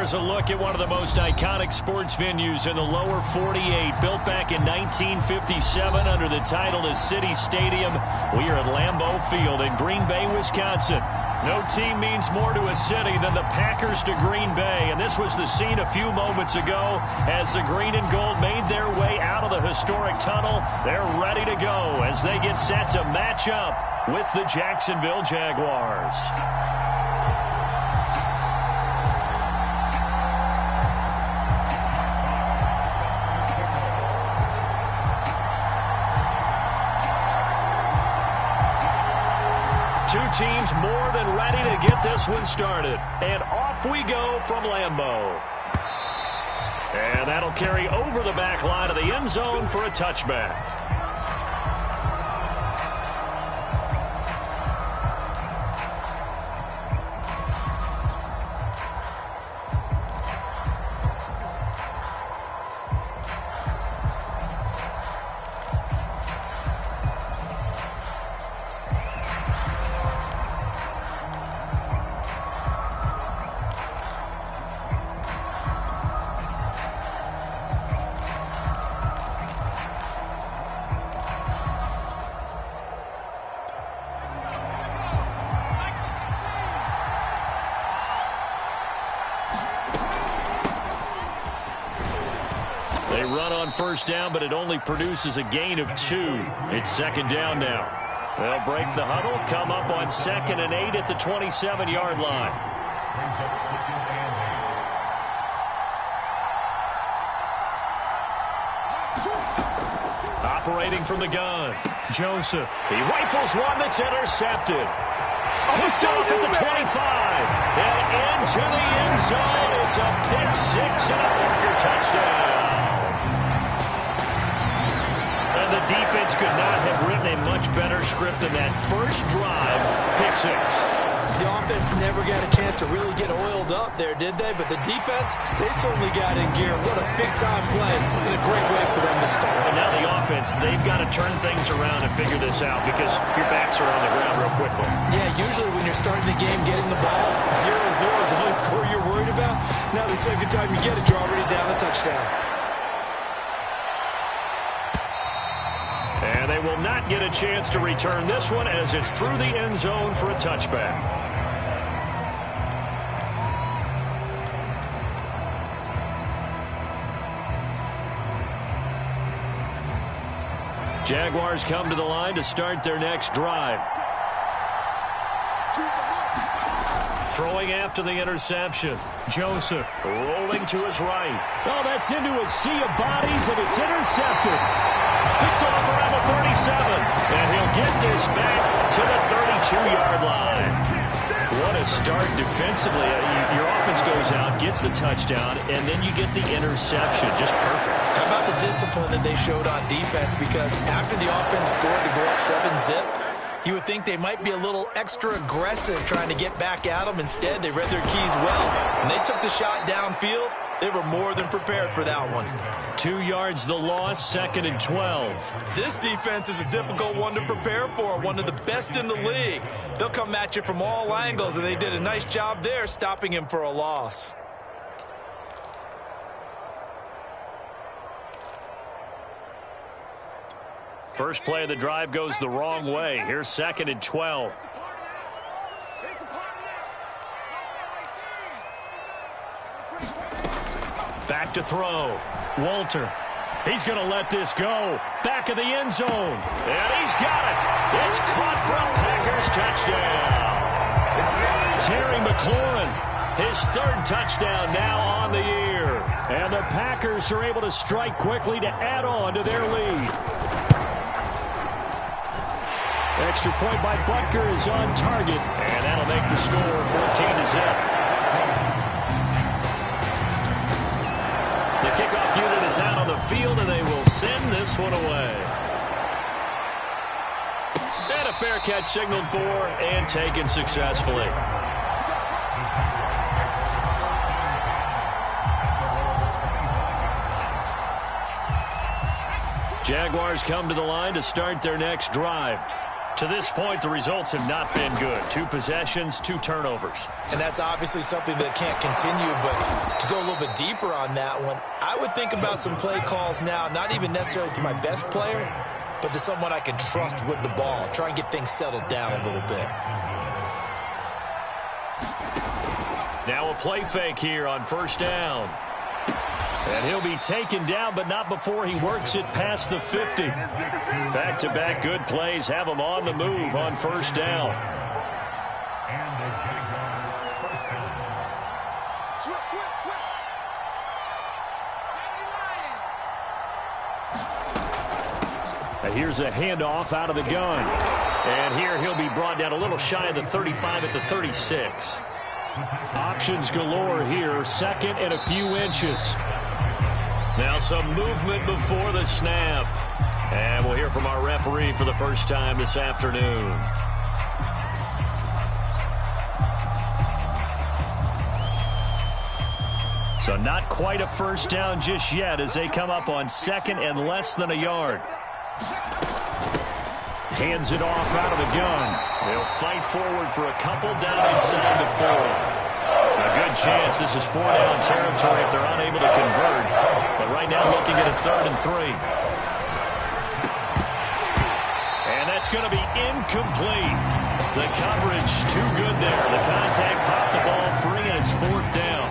Here's a look at one of the most iconic sports venues in the lower 48. Built back in 1957 under the title of City Stadium. We are at Lambeau Field in Green Bay, Wisconsin. No team means more to a city than the Packers to Green Bay. And this was the scene a few moments ago as the green and gold made their way out of the historic tunnel. They're ready to go as they get set to match up with the Jacksonville Jaguars. Two teams more than ready to get this one started. And off we go from Lambeau. And that'll carry over the back line of the end zone for a touchback. They run on first down, but it only produces a gain of 2. It's second down now. They'll break the huddle, come up on 2nd and 8 at the 27-yard line. Operating from the gun, Joseph. He rifles one that's intercepted. Picked off at the 25. And into the end zone. It's a pick 6 and a Parker touchdown. And the defense could not have written a much better script than that first drive. Pick 6. The offense never got a chance to really get oiled up there, did they? But the defense, they certainly got in gear. What a big-time play and a great way for them to start. And now the offense, they've got to turn things around and figure this out because your backs are on the ground real quickly. Yeah, usually when you're starting the game, getting the ball, 0-0 is the only score you're worried about. Now the second time you get it, you're already down a touchdown. And they will not get a chance to return this one as it's through the end zone for a touchback. Jaguars come to the line to start their next drive. Throwing after the interception. Joseph rolling to his right. Oh, that's into a sea of bodies, and it's intercepted. Picked off around the 37. And he'll get this back to the 32-yard line. What a start defensively. Your offense goes out, gets the touchdown, and then you get the interception. Just perfect. How about the discipline that they showed on defense? Because after the offense scored to go up 7-zip, you would think they might be a little extra aggressive trying to get back at them. Instead, they read their keys well. When they took the shot downfield, they were more than prepared for that one. 2 yards the loss, 2nd and 12. This defense is a difficult one to prepare for, one of the best in the league. They'll come at you from all angles, and they did a nice job there stopping him for a loss. First play of the drive goes the wrong way. Here's 2nd and 12. Back to throw. Walter. He's going to let this go. Back of the end zone. And he's got it. It's caught from Packers touchdown. Terry McLaurin, his 3rd touchdown now on the year. And the Packers are able to strike quickly to add on to their lead. Extra point by Butker is on target. And that'll make the score 14-0. The kickoff unit is out on the field, and they will send this one away. And a fair catch signaled for and taken successfully. Jaguars come to the line to start their next drive. To this point, the results have not been good. 2 possessions, 2 turnovers. And that's obviously something that can't continue, but to go a little bit deeper on that one, I would think about some play calls now, not even necessarily to my best player, but to someone I can trust with the ball. Try and get things settled down a little bit. Now a play fake here on first down. And he'll be taken down, but not before he works it past the 50. Back-to-back good plays have him on the move on first down. And here's a handoff out of the gun. And here he'll be brought down a little shy of the 35 at the 36. Options galore here, second and a few inches. Now some movement before the snap. And we'll hear from our referee for the first time this afternoon. So not quite a first down just yet as they come up on second and less than a yard. Hands it off out of the gun. They'll fight forward for a couple down inside the 4. A good chance this is 4-down territory if they're unable to convert. But right now looking at a 3rd and 3. And that's going to be incomplete. The coverage too good there. The contact popped the ball free, and it's 4th down.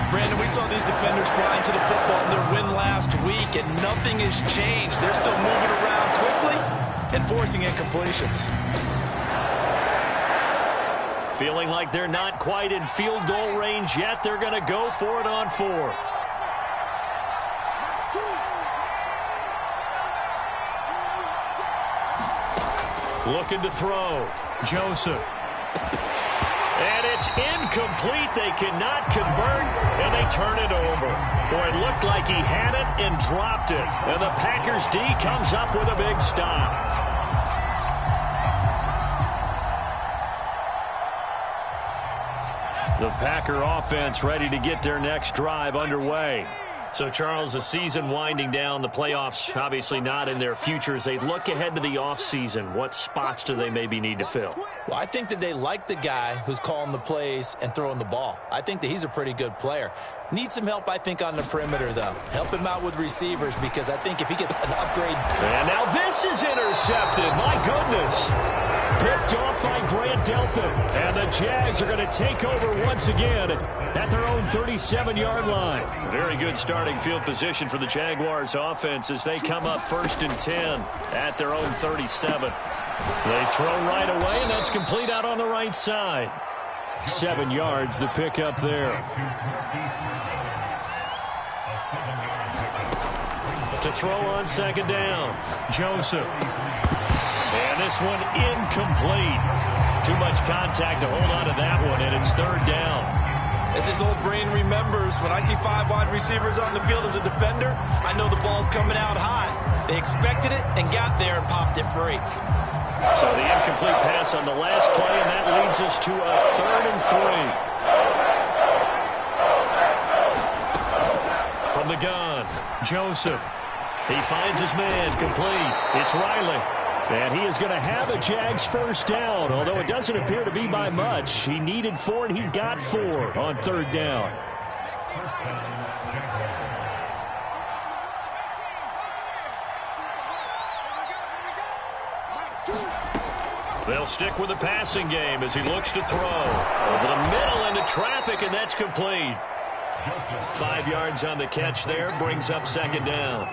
Brandon, we saw these defenders flying to the football in their win last week, and nothing has changed. They're still moving around quickly and forcing incompletions. Feeling like they're not quite in field goal range yet. They're going to go for it on 4th. Looking to throw. Joseph. And it's incomplete. They cannot convert, and they turn it over. Boy, it looked like he had it and dropped it. And the Packers D comes up with a big stop. The Packer offense ready to get their next drive underway. So, Charles, the season winding down, the playoffs obviously not in their future. As they look ahead to the offseason, what spots do they maybe need to fill? Well, I think that they like the guy who's calling the plays and throwing the ball. I think that he's a pretty good player. Needs some help, I think, on the perimeter, though. Help him out with receivers, because I think if he gets an upgrade. And now this is intercepted. My goodness. Picked off by Grant Delpit. And the Jags are going to take over once again at their own 37-yard line. Very good starting field position for the Jaguars offense as they come up 1st and 10 at their own 37. They throw right away, and that's complete out on the right side. 7 yards, the pickup there. To throw on 2nd down, Joseph. And this one incomplete. Too much contact to hold on to that one, and it's 3rd down. As his old brain remembers, when I see 5 wide receivers on the field as a defender, I know the ball's coming out high. They expected it and got there and popped it free. So the incomplete pass on the last play, and that leads us to a 3rd and 3. From the gun, Joseph. He finds his man, complete. It's Riley. And he is going to have a Jags first down, although it doesn't appear to be by much. He needed 4, and he got 4 on 3rd down. They'll stick with the passing game as he looks to throw. Over the middle into traffic, and that's complete. 5 yards on the catch there, brings up 2nd down.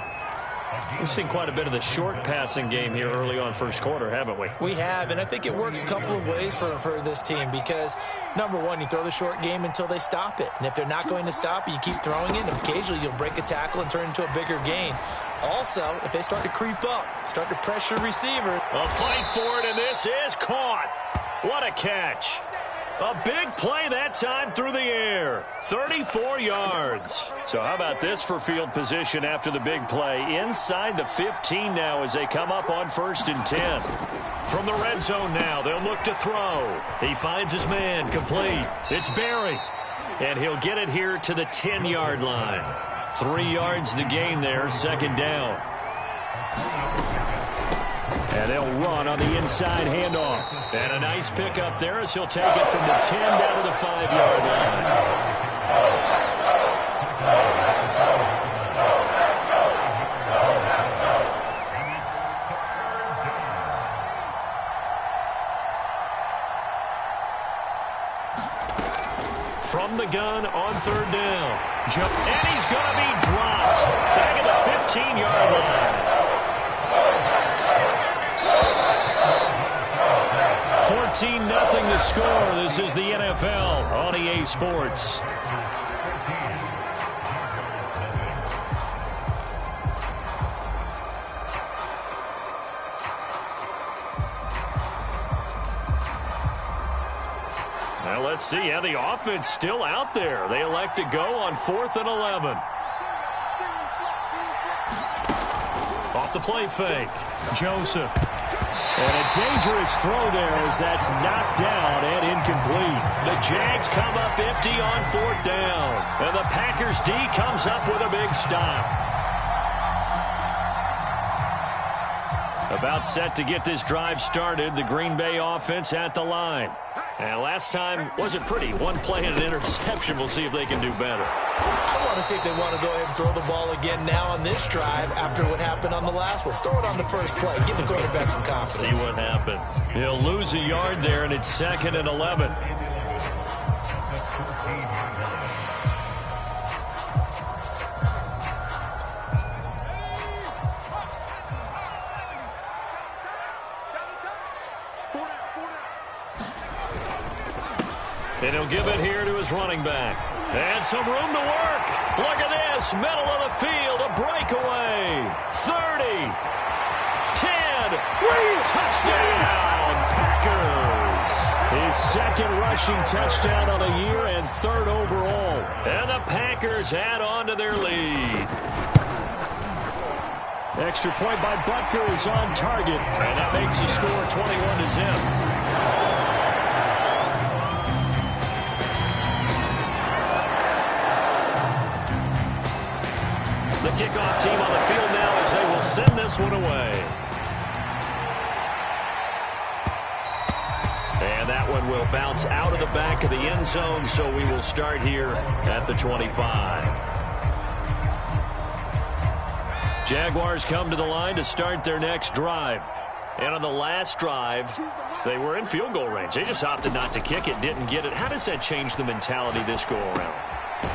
We've seen quite a bit of the short passing game here early on first quarter, haven't we? We have, and I think it works a couple of ways for this team because, number one, you throw the short game until they stop it. And if they're not going to stop it, you keep throwing it, and occasionally you'll break a tackle and turn it into a bigger gain. Also, if they start to creep up, start to pressure receiver. A fight for it, and this is caught. What a catch. A big play that time through the air. 34 yards. So how about this for field position after the big play? Inside the 15 now as they come up on 1st and 10. From the red zone now, they'll look to throw. He finds his man, complete. It's Berry. And he'll get it here to the 10-yard line. 3 yards the gain there, 2nd down. And they'll run on the inside handoff. And a nice pickup there as he'll take it from the 10 down to the 5-yard line. From the gun on 3rd down. And he's going to be dropped. Back at the 15-yard line. 14-0 the score. This is the NFL on EA Sports. Now let's see how the offense still out there. They elect to go on 4th and 11. Off the play fake. Joseph. And a dangerous throw there as that's knocked down and incomplete. The Jags come up empty on 4th down. And the Packers D comes up with a big stop. About set to get this drive started. The Green Bay offense at the line. And last time wasn't pretty. One play and an interception. We'll see if they can do better. I want to see if they want to go ahead and throw the ball again now on this drive after what happened on the last one. Throw it on the first play. Give the quarterback some confidence. See what happens. He'll lose a yard there, and it's 2nd and 11. And he'll give it here to his running back. And some room to work. Look at this. Middle of the field. A breakaway. 30. 10. Touchdown. Packers. His 2nd rushing touchdown on the year and 3rd overall. And the Packers add on to their lead. Extra point by Butker is on target. And that makes the score 21-0. The kickoff team on the field now as they will send this one away. And that one will bounce out of the back of the end zone, so we will start here at the 25. Jaguars come to the line to start their next drive. And on the last drive, they were in field goal range. They just opted not to kick it, didn't get it. How does that change the mentality this go around?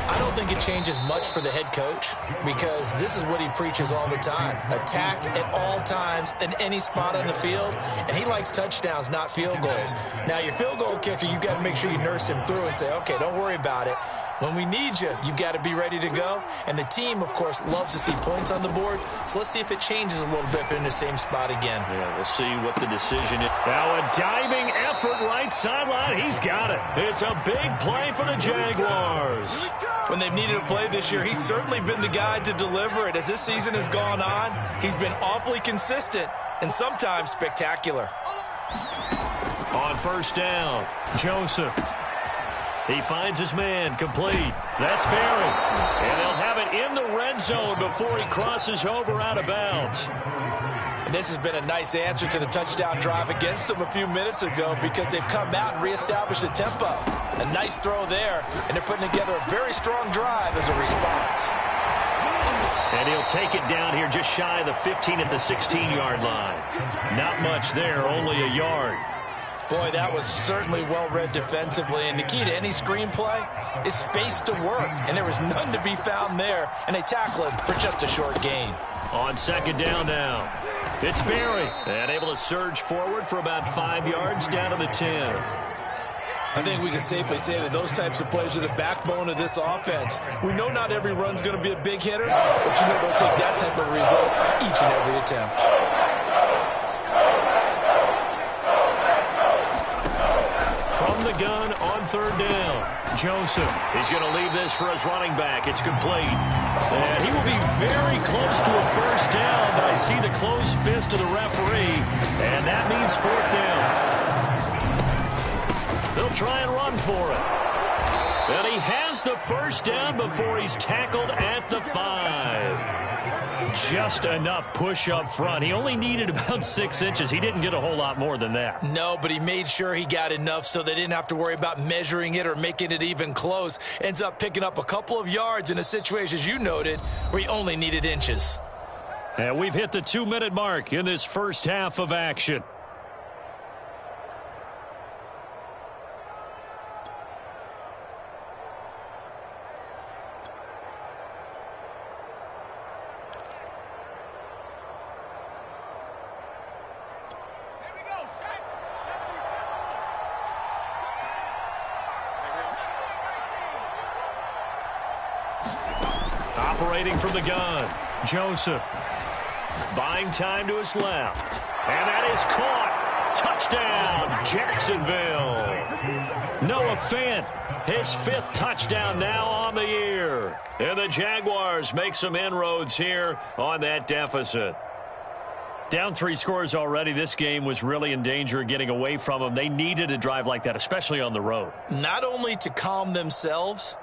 I don't think it changes much for the head coach because this is what he preaches all the time. Attack at all times in any spot on the field, and he likes touchdowns, not field goals. Now, your field goal kicker, you've got to make sure you nurse him through and say, okay, don't worry about it. When we need you, you've got to be ready to go. And the team, of course, loves to see points on the board. So let's see if it changes a little bit if they're in the same spot again. Yeah, we'll see what the decision is. Now a diving effort right sideline. He's got it. It's a big play for the Jaguars. When they've needed a play this year, he's certainly been the guy to deliver it. As this season has gone on, he's been awfully consistent and sometimes spectacular. On 1st down, Joseph. He finds his man, complete. That's Barry. And they'll have it in the red zone before he crosses over out of bounds. And this has been a nice answer to the touchdown drive against them a few minutes ago because they've come out and reestablished the tempo. A nice throw there, and they're putting together a very strong drive as a response. And he'll take it down here just shy of the 15 at the 16-yard line. Not much there, only a yard. Boy, that was certainly well-read defensively, and the key to any screenplay is space to work, and there was none to be found there, and they tackle it for just a short gain. On 2nd down now, it's Barry, and able to surge forward for about 5 yards down to the 10. I think we can safely say that those types of plays are the backbone of this offense. We know not every run's going to be a big hitter, but you know they'll take that type of result on each and every attempt. From the gun on 3rd down, Joseph. He's going to leave this for his running back. It's complete. And he will be very close to a 1st down, but I see the closed fist of the referee, and that means 4th down. They'll try and run for it. And he has the 1st down before he's tackled at the 5. just enough push up front. He only needed about 6 inches. He didn't get a whole lot more than that. No, but he made sure he got enough so they didn't have to worry about measuring it or making it even close. Ends up picking up a couple of yards in a situation, as you noted, where he only needed inches. And we've hit the 2-minute mark in this first half of action. Operating from the gun, Joseph. Buying time to his left. And that is caught. Touchdown, Jacksonville. Noah Fant, his 5th touchdown now on the year. And the Jaguars make some inroads here on that deficit. Down 3 scores already. This game was really in danger of getting away from them. They needed a drive like that, especially on the road. Not only to calm themselves,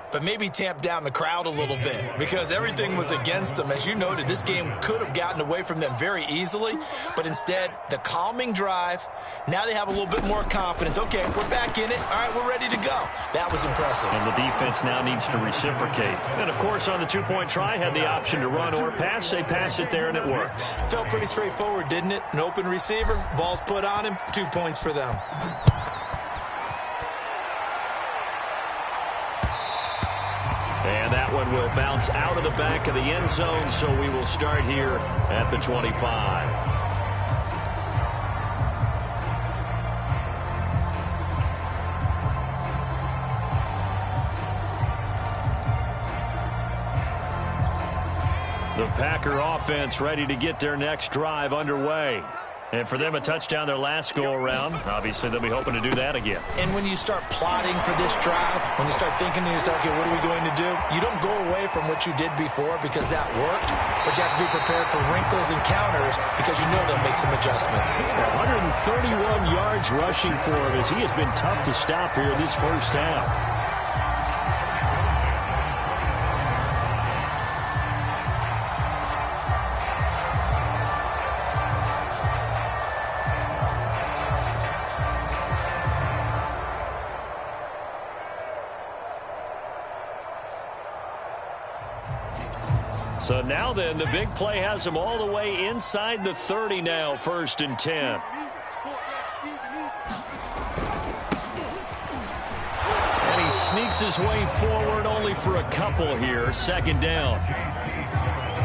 but maybe tamp down the crowd a little bit because everything was against them. As you noted, this game could have gotten away from them very easily, but instead, the calming drive, now they have a little bit more confidence. Okay, we're back in it. All right, we're ready to go. That was impressive. And the defense now needs to reciprocate. And, of course, on the 2-point try, had the option to run or pass. They pass it there, and it works. Felt pretty straightforward, didn't it? An open receiver, ball's put on him, 2 points for them. And that one will bounce out of the back of the end zone, so we will start here at the 25. The Packer offense ready to get their next drive underway. And for them, a touchdown their last go-around. Obviously, they'll be hoping to do that again. And when you start plotting for this drive, when you start thinking to yourself, okay, what are we going to do? You don't go away from what you did before because that worked, but you have to be prepared for wrinkles and counters because you know they'll make some adjustments. 131 yards rushing for him as he has been tough to stop here this first half. So now then, the big play has him all the way inside the 30 now, 1st and 10. And he sneaks his way forward only for a couple here, 2nd down.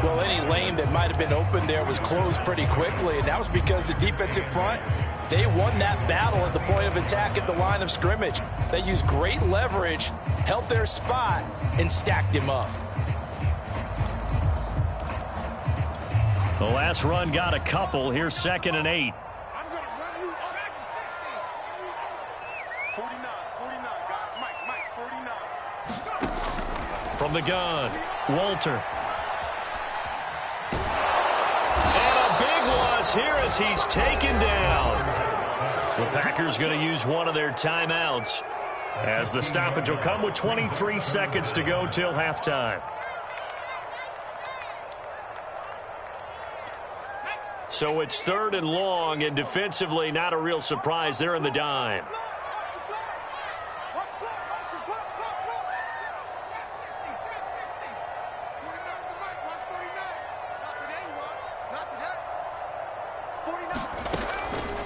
Well, any lane that might have been open there was closed pretty quickly, and that was because the defensive front, they won that battle at the point of attack at the line of scrimmage. They used great leverage, held their spot, and stacked him up. The last run got a couple. Here's 2nd and 8. I'm going to run you on 49, guys. Mike, 49. From the gun, Walter. And a big loss here as he's taken down. The Packers going to use one of their timeouts as the stoppage will come with 23 seconds to go till halftime. So it's 3rd and long, and defensively, not a real surprise. They're in the dime.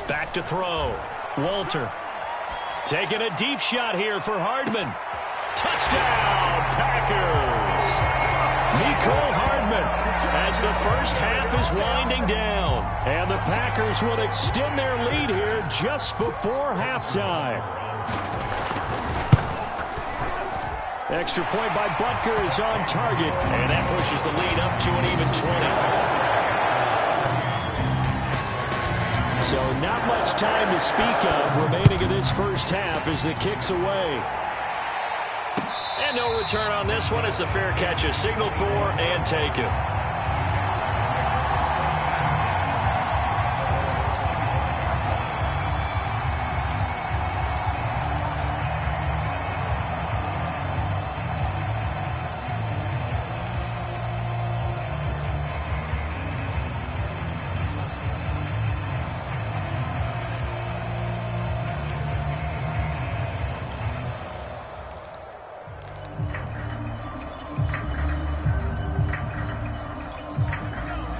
Back to throw. Walter. Taking a deep shot here for Hardman. Touchdown, Packers! Mecole Hardman as the first half is winding down. And the Packers will extend their lead here just before halftime. Extra point by Butker is on target. And that pushes the lead up to an even 20. So not much time to speak of remaining in this first half as the kick's away. And no return on this one as the fair catch is signaled for and taken.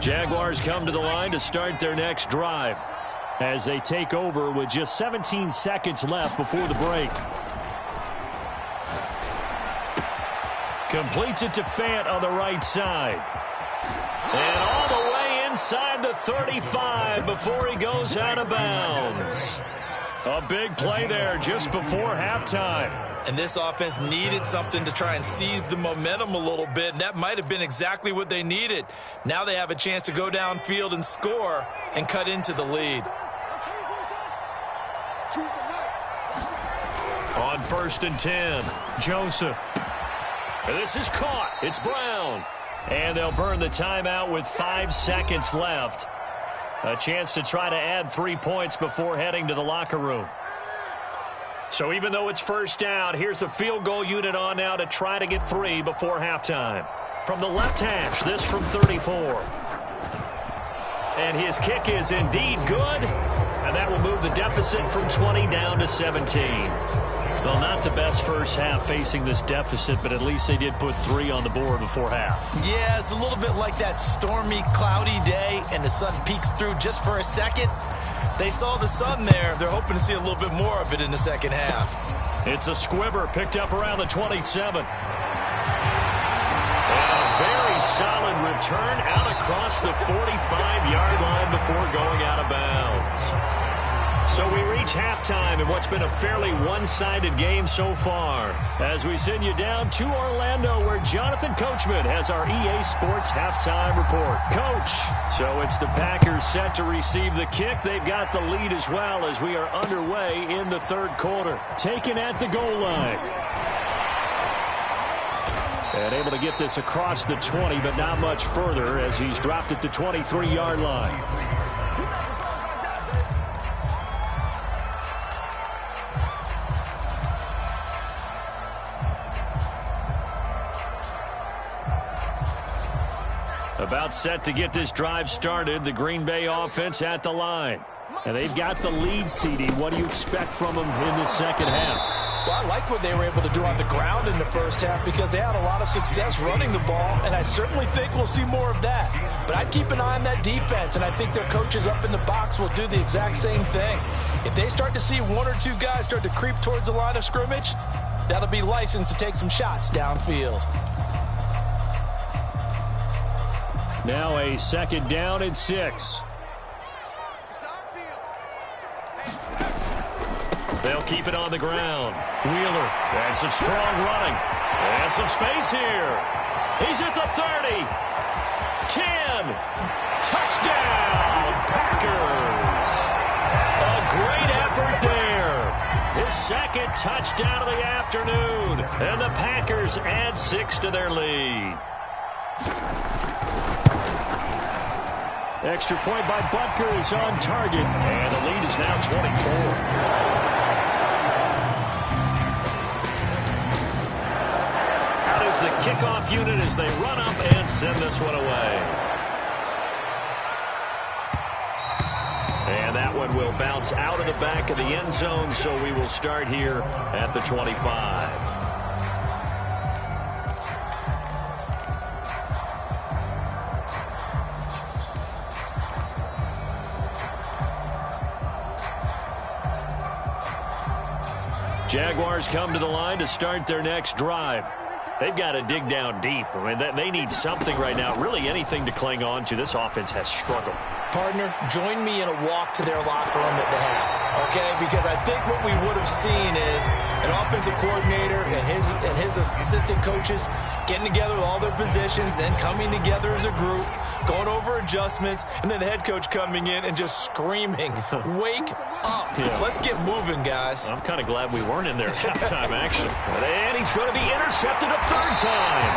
Jaguars come to the line to start their next drive as they take over with just 17 seconds left before the break. Completes it to Fant on the right side. And all the way inside the 35 before he goes out of bounds. A big play there just before halftime. And this offense needed something to try and seize the momentum a little bit, and that might have been exactly what they needed. Now they have a chance to go downfield and score and cut into the lead. On 1st and 10, Joseph. This is caught. It's Brown. And they'll burn the timeout with 5 seconds left. A chance to try to add 3 points before heading to the locker room. So even though it's first down, here's the field goal unit on now to try to get 3 before halftime. From the left hash, this from 34. And his kick is indeed good. And that will move the deficit from 20 down to 17. Well, not the best first half facing this deficit, but at least they did put 3 on the board before half. Yeah, it's a little bit like that stormy, cloudy day, and the sun peeks through just for a second. They saw the sun there. They're hoping to see a little bit more of it in the second half. It's a squibber picked up around the 27. And a very solid return out across the 45-yard line before going out of bounds. So we reach halftime in what's been a fairly one-sided game so far. As we send you down to Orlando, where Jonathan Coachman has our EA Sports halftime report. Coach, so it's the Packers set to receive the kick. They've got the lead as well as we are underway in the third quarter. Taken at the goal line. And able to get this across the 20, but not much further as he's dropped at the 23-yard line. About set to get this drive started, the Green Bay offense at the line. And they've got the lead, CD. What do you expect from them in the second half? Well, I like what they were able to do on the ground in the first half because they had a lot of success running the ball, and I certainly think we'll see more of that. But I'd keep an eye on that defense, and I think their coaches up in the box will do the exact same thing. If they start to see 1 or 2 guys start to creep towards the line of scrimmage, that'll be licensed to take some shots downfield. Now a second down and 6. They'll keep it on the ground. Wheeler, and some strong running. And some space here. He's at the 30. 10. Touchdown, Packers. A great effort there. His second touchdown of the afternoon. And the Packers add 6 to their lead. Extra point by Butker is on target. And the lead is now 24. The kickoff unit as they run up and send this one away. And that one will bounce out of the back of the end zone, so we will start here at the 25. Jaguars come to the line to start their next drive. They've got to dig down deep. I mean, they need something right now, really anything to cling on to. This offense has struggled. Partner, join me in a walk to their locker room at the half, okay? Because I think what we would have seen is an offensive coordinator and his assistant coaches getting together with all their positions, then coming together as a group, going over adjustments, and then the head coach coming in and just screaming, wake up. Yeah. Let's get moving, guys. I'm kind of glad we weren't in there at halftime, actually. And he's going to be intercepted a third time.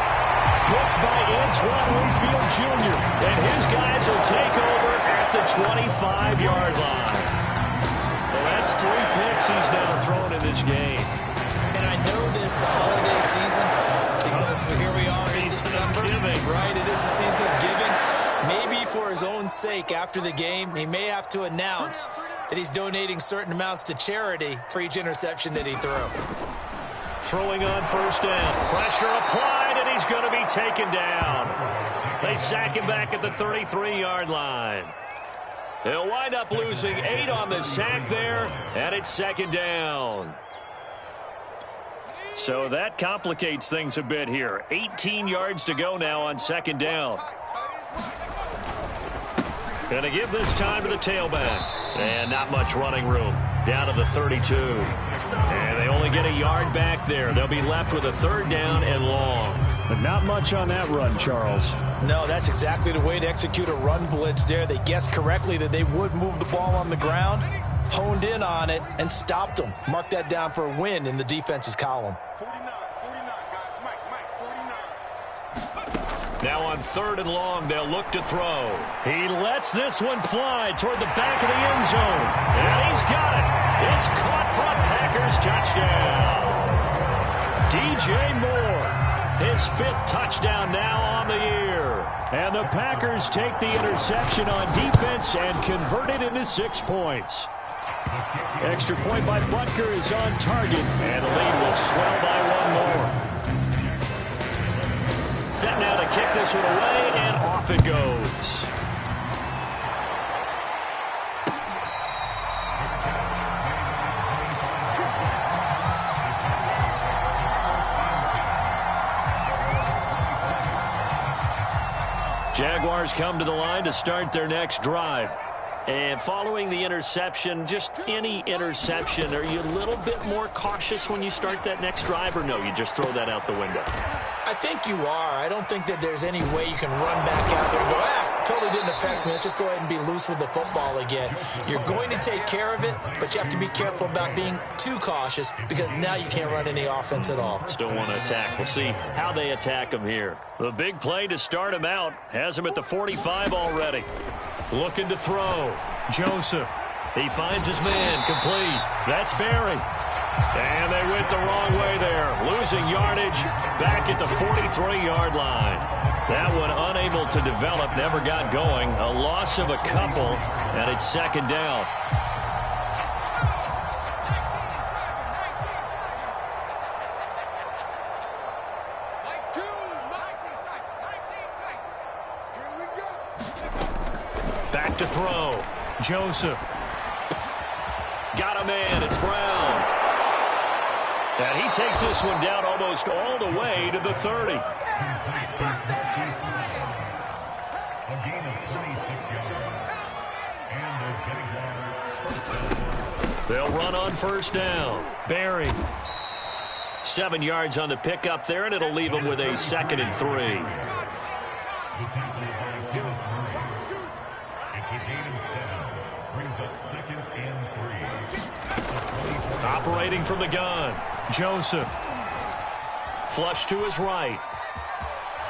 Blocked by Antoine Winfield Jr. And his guys will take over at the 25-yard line. Well, that's 3 picks he's now thrown in this game. And I know this, the holiday season, because here we are in December. Right, it is the season of giving. Maybe for his own sake after the game, he may have to announce that he's donating certain amounts to charity for each interception that he threw. Throwing on first down. Pressure applied, and he's going to be taken down. They sack him back at the 33-yard line. They'll wind up losing 8 on the sack there, and it's second down. So that complicates things a bit here. 18 yards to go now on second down. Going to give this time to the tailback. And not much running room. Down to the 32. And they only get a yard back there. They'll be left with a third down and long. But not much on that run, Charles. No, that's exactly the way to execute a run blitz there. They guessed correctly that they would move the ball on the ground, honed in on it, and stopped them. Mark that down for a win in the defense's column. 49, guys. Mike, 49. Now on third and long, they'll look to throw. He lets this one fly toward the back of the end zone. And he's got it. It's caught for a Packers touchdown. DJ Moore, his 5th touchdown now on the year. And the Packers take the interception on defense and convert it into 6 points. Extra point by Butker is on target, and the lead will swell by 1 more. Set now to kick this one away, and off it goes. Jaguars come to the line to start their next drive. And following the interception, just any interception, are you a little bit more cautious when you start that next drive, or no, you just throw that out the window? I think you are. I don't think that there's any way you can run back out there and go, totally didn't affect me. Let's just go ahead and be loose with the football again. You're going to take care of it, but you have to be careful about being too cautious because now you can't run any offense at all. Still want to attack. We'll see how they attack him here. The big play to start him out has him at the 45 already. Looking to throw. Joseph. He finds his man. Complete. That's Barry. And they went the wrong way there. Losing yardage back at the 43-yard line. That one unable to develop, never got going. A loss of a couple, and it's second down. Back to throw. Joseph. Got a man. It's Brown. And he takes this one down almost all the way to the 30. They'll run on first down. Barry. 7 yards on the pickup there, and it'll leave them with a 2nd and 3. Operating from the gun. Joseph. Flush to his right.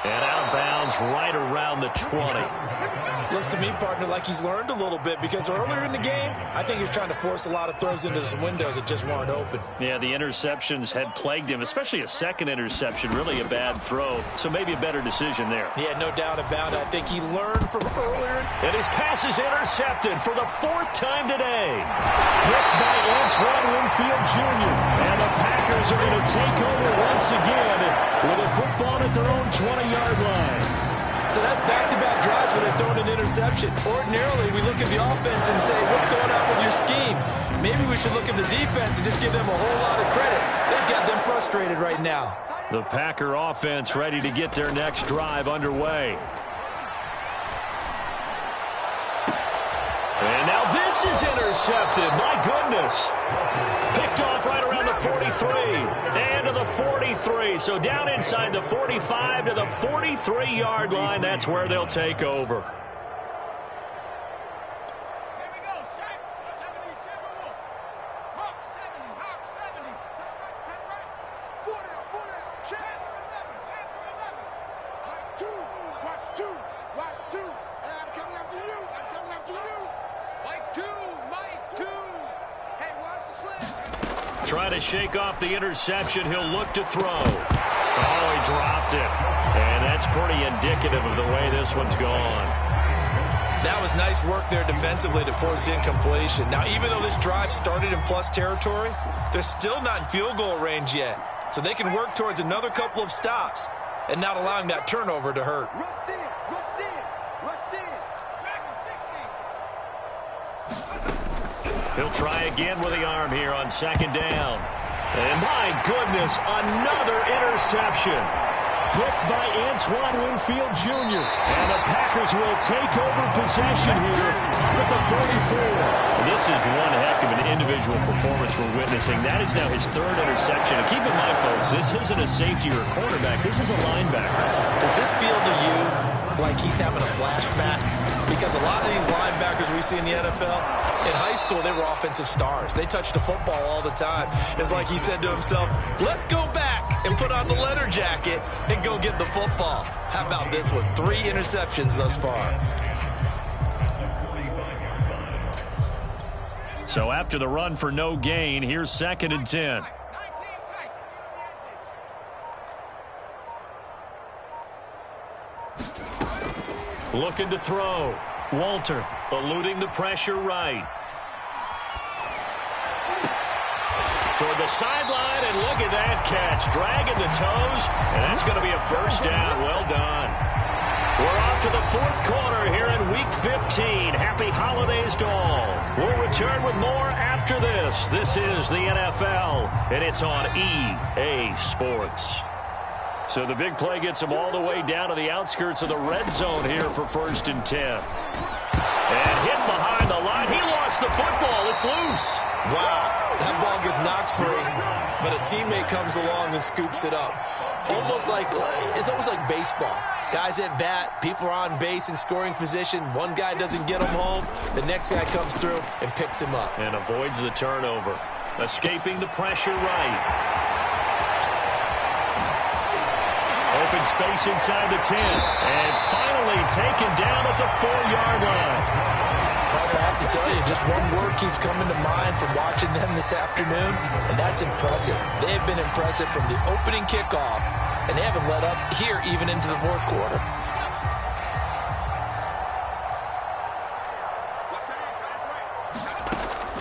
And out of bounds right around the 20. Looks to me, partner, like he's learned a little bit because earlier in the game, I think he was trying to force a lot of throws into some windows that just weren't open. Yeah, the interceptions had plagued him, especially a second interception, really a bad throw. So maybe a better decision there. Yeah, no doubt about it. I think he learned from earlier. And his pass is intercepted for the 4th time today. Blitzed by Antoine Winfield Jr. And the Packers are going to take over once again with a football at their own 20-yard line. So that's back-to-back drives where they've thrown an interception. Ordinarily, we look at the offense and say, what's going on with your scheme? Maybe we should look at the defense and just give them a whole lot of credit. They've got them frustrated right now. The Packer offense ready to get their next drive underway. And now this is intercepted. My goodness. Picked off right around the 43 and to the 43. So down inside the 45 to the 43-yard line. That's where they'll take over. Trying to shake off the interception. He'll look to throw. Oh, he dropped it. And that's pretty indicative of the way this one's gone. That was nice work there defensively to force incompletion. Now, even though this drive started in plus territory, they're still not in field goal range yet. So they can work towards another couple of stops and not allowing that turnover to hurt. He'll try again with the arm here on second down. And my goodness, another interception. Picked by Antoine Winfield Jr. And the Packers will take over possession here with the 44. This is one heck of an individual performance we're witnessing. That is now his third interception. And keep in mind, folks, this isn't a safety or a cornerback. This is a linebacker. Does this feel to you like he's having a flashback? Because a lot of these linebackers we see in the NFL, in high school, they were offensive stars. They touched the football all the time. It's like he said to himself, let's go back and put on the leather jacket and go get the football. How about this one? 3 interceptions thus far. So after the run for no gain, here's 2nd and 10. Looking to throw. Walter eluding the pressure right. Toward the sideline, and look at that catch. Dragging the toes, and that's going to be a first down. Well done. We're off to the 4th quarter here in Week 15. Happy holidays to all. We'll return with more after this. This is the NFL, and it's on EA Sports. So the big play gets him all the way down to the outskirts of the red zone here for 1st and 10. And hit behind the line. He lost the football. It's loose. Wow. That ball gets knocked free, but a teammate comes along and scoops it up. It's almost like baseball. Guys at bat, people are on base in scoring position. One guy doesn't get him home. The next guy comes through and picks him up. And avoids the turnover. Escaping the pressure right. Open space inside the 10. And finally taken down at the 4-yard line. I have to tell you, just one word keeps coming to mind from watching them this afternoon, and that's impressive. They have been impressive from the opening kickoff, and they haven't let up here even into the 4th quarter.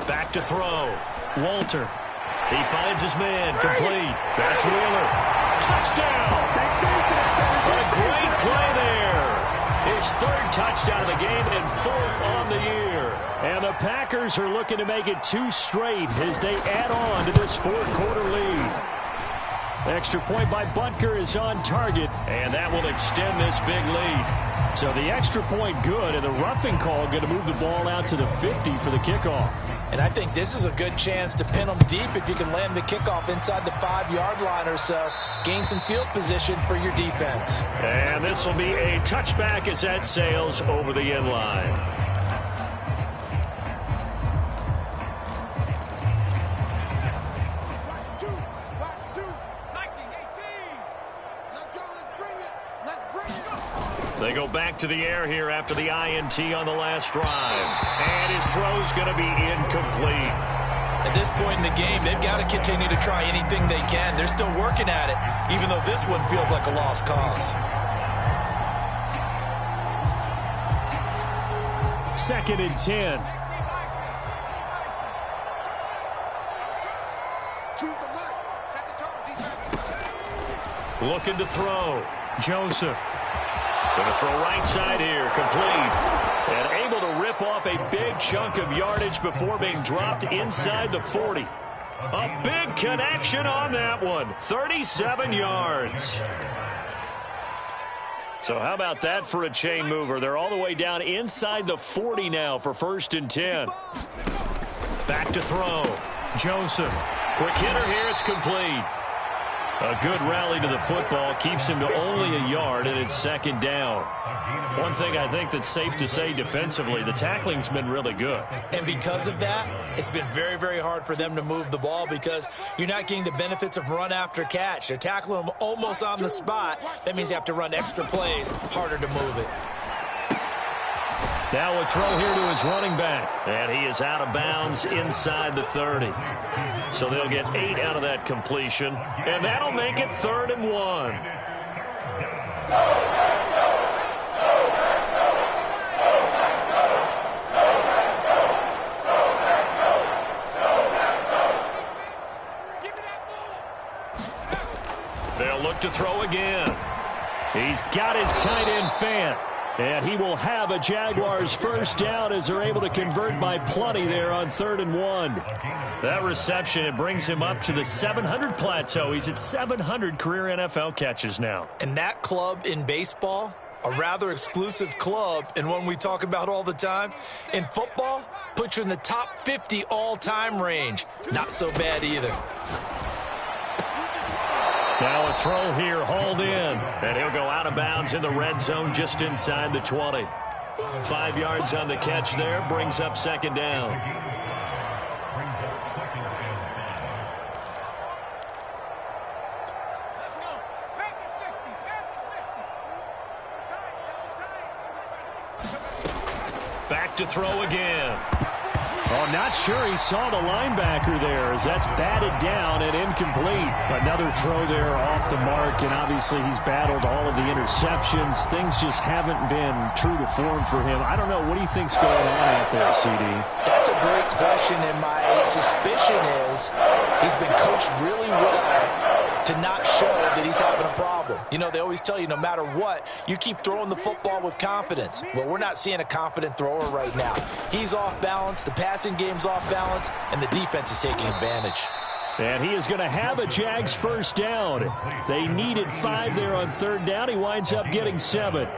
Back to throw. Walter. He finds his man. Complete. That's Wheeler. Touchdown! What a great play there. His 3rd touchdown of the game and 4th on the year. And the Packers are looking to make it 2 straight as they add on to this 4th quarter lead. Extra point by Butker is on target, and that will extend this big lead. So the extra point good, and the roughing call going to move the ball out to the 50 for the kickoff. And I think this is a good chance to pin them deep if you can land the kickoff inside the 5-yard line or so. Gain some field position for your defense. And this will be a touchback as that sails over the end line. Watch two. 19-18. Let's go. Let's bring it. They go back to the air here after the INT on the last drive. And his throw's going to be incomplete. At this point in the game, they've got to continue to try anything they can. They're still working at it, even though this one feels like a lost cause. 2nd and 10. Choose the mark. Set the tone, defense. Looking to throw. Joseph. Going to throw right side here. Complete. And able to rip off a big chunk of yardage before being dropped inside the 40. A big connection on that one. 37 yards. So how about that for a chain mover? They're all the way down inside the 40 now for 1st and 10. Back to throw. Joseph. Quick hitter here. It's complete. A good rally to the football keeps him to only a yard, and it's 2nd down. One thing I think that's safe to say defensively, the tackling's been really good. And because of that, it's been very, very hard for them to move the ball because you're not getting the benefits of run after catch. They're tackling them almost on the spot. That means you have to run extra plays, harder to move it. Now a throw here to his running back. And he is out of bounds inside the 30. So they'll get 8 out of that completion. And that'll make it 3rd and 1. They'll look to throw again. He's got his tight end Fant. And he will have a Jaguars first down as they're able to convert by plenty there on 3rd and 1. That reception, it brings him up to the 700 plateau. He's at 700 career NFL catches now. And that club in baseball, a rather exclusive club and one we talk about all the time. In football, put you in the top 50 all-time range. Not so bad either. Now a throw here, hauled in. And he'll go out of bounds in the red zone just inside the 20. 5 yards on the catch there, brings up 2nd down. Back to throw again. Oh, not sure he saw the linebacker there as that's batted down and incomplete. Another throw there off the mark, and obviously he's battled all of the interceptions. Things just haven't been true to form for him. I don't know. What do you think's going on out there, CD? That's a great question, and my suspicion is he's been coached really well to not show that he's having a problem. You know, they always tell you no matter what, you keep throwing the football with confidence. Well, we're not seeing a confident thrower right now. He's off balance, the passing game's off balance, and the defense is taking advantage. And he is going to have a Jags first down. They needed 5 there on 3rd down. He winds up getting 7.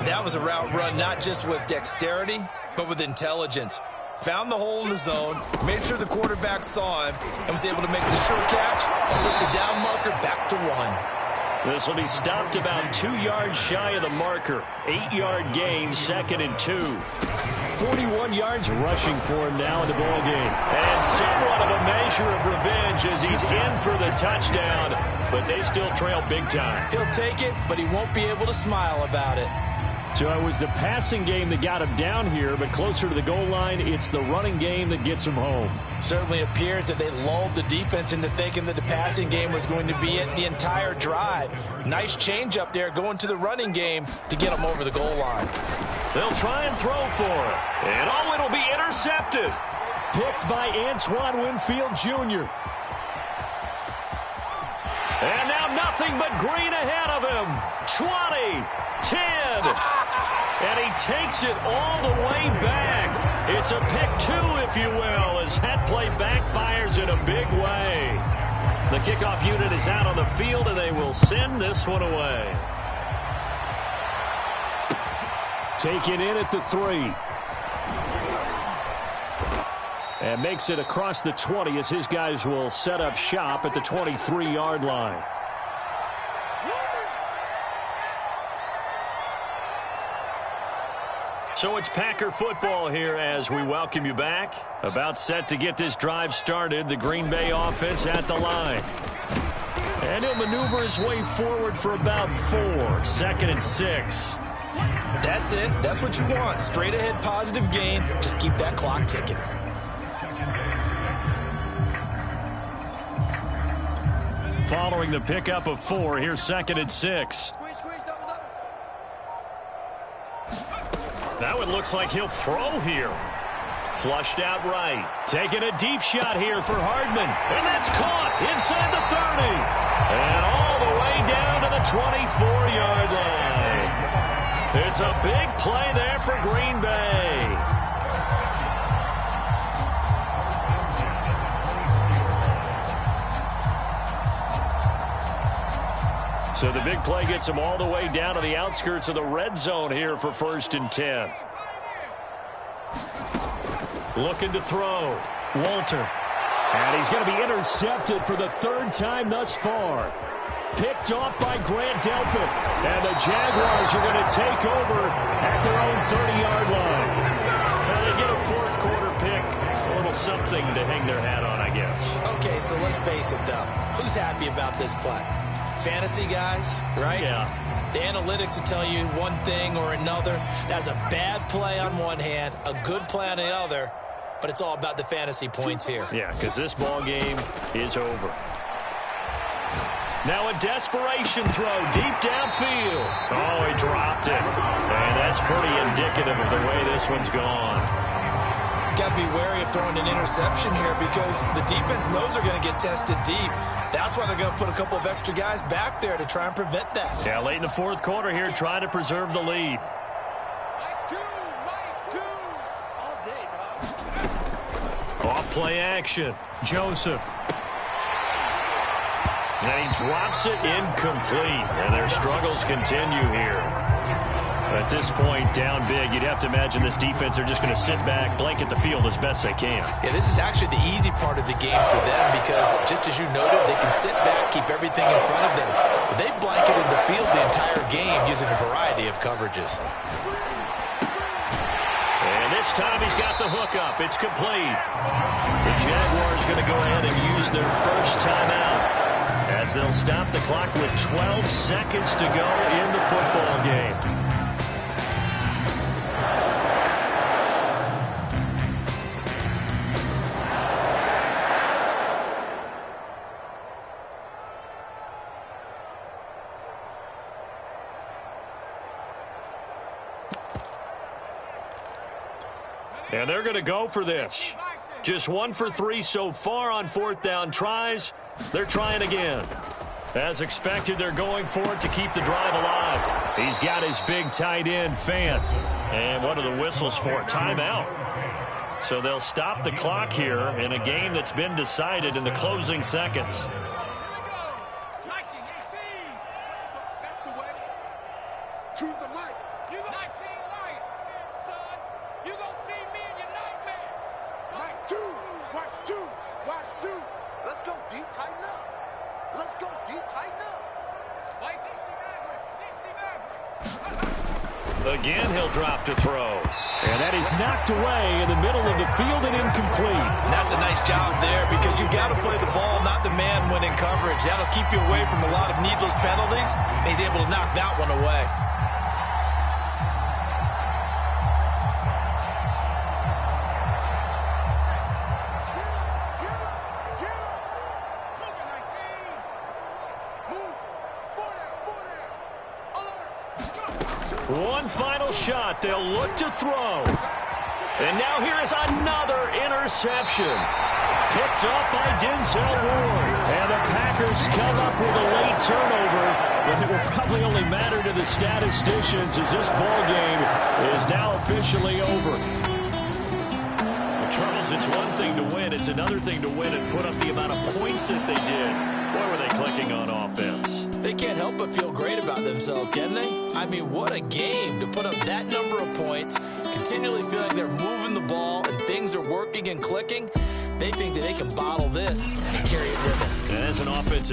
That was a route run not just with dexterity, but with intelligence. Found the hole in the zone, made sure the quarterback saw him, and was able to make the sure catch and flip the down marker back to 1. This will be stopped about 2 yards shy of the marker. 8-yard gain, 2nd and 2. 41 yards rushing for him now in the ball game. And somewhat of a measure of revenge as he's in for the touchdown, but they still trail big time. He'll take it, but he won't be able to smile about it. So it was the passing game that got him down here, but closer to the goal line, it's the running game that gets him home. Certainly appears that they lulled the defense into thinking that the passing game was going to be it the entire drive. Nice change up there going to the running game to get him over the goal line. They'll try and throw for it. And oh, it'll be intercepted. Picked by Antoine Winfield Jr. And now nothing but green ahead of him. 20, 10. And he takes it all the way back. It's a pick 2, if you will, as that play backfires in a big way. The kickoff unit is out on the field, and they will send this one away. Taken in at the 3. And makes it across the 20 as his guys will set up shop at the 23-yard line. So it's Packer football here as we welcome you back. About set to get this drive started. The Green Bay offense at the line. And he'll maneuver his way forward for about 4. 2nd and 6. That's it. That's what you want. Straight ahead positive gain. Just keep that clock ticking. Following the pickup of 4, here's 2nd and 6. Now it looks like he'll throw here. Flushed out right. Taking a deep shot here for Hardman. And that's caught inside the 30. And all the way down to the 24-yard line. It's a big play there for Green Bay. So the big play gets him all the way down to the outskirts of the red zone here for 1st and 10. Looking to throw. Walter. And he's going to be intercepted for the 3rd time thus far. Picked off by Grant Delpit. And the Jaguars are going to take over at their own 30-yard line. Well, they get a 4th quarter pick. A little something to hang their hat on, I guess. Okay, so let's face it, though. Who's happy about this play? Fantasy guys, right? Yeah. The analytics will tell you one thing or another. That's a bad play on one hand, a good play on the other, but it's all about the fantasy points here. Yeah, because this ball game is over. Now a desperation throw deep downfield. Oh, he dropped it. And that's pretty indicative of the way this one's gone. got to be wary of throwing an interception here because the defense knows they're going to get tested deep. That's why they're going to put a couple of extra guys back there to try and prevent that. Yeah, late in the fourth quarter here, trying to preserve the lead. All day, dog. Off play action. Joseph. And he drops it incomplete. And their struggles continue here. At this point, down big, you'd have to imagine this defense, they're just going to sit back, blanket the field as best they can. Yeah, this is actually the easy part of the game for them because, just as you noted, they can sit back, keep everything in front of them. But they blanketed the field the entire game using a variety of coverages. And this time he's got the hook up. It's complete. The Jaguars going to go ahead and use their first timeout as they'll stop the clock with 12 seconds to go in the football game. And they're going to go for this. Just 1 for 3 so far on fourth down tries. They're trying again. As expected, they're going for it to keep the drive alive. He's got his big tight end, Fant. And what are the whistles for? Timeout. So they'll stop the clock here in a game that's been decided in the closing seconds. That's the way. Choose the mic. You 19 light, son. You gonna see me in your nightmares. Mic 2. Watch 2. Watch 2. Let's go, D. Tighten up. Let's go, D. Tighten up. White 60 Maverick. Again, he'll drop to throw. And that is knocked away in the middle of the field and incomplete. And that's a nice job there because you've got to play the ball, not the man when in coverage. That'll keep you away from a lot of needless penalties. And he's able to knock that one away. One final shot. They'll look to throw. And now here is another interception. Picked up by Denzel Ward. And the Packers come up with a late turnover. But it will probably only matter to the statisticians as this ball game is now officially over. Well, Charles, it's one thing to win. It's another thing to win and put up the amount of points that they did. Boy, were they clicking on offense. They can't help but feel great about themselves, can they? I mean, what a game to put up that number of points, continually feel like they're moving the ball and things are working and clicking. They think that they can bottle this and carry it with them. And as an offensive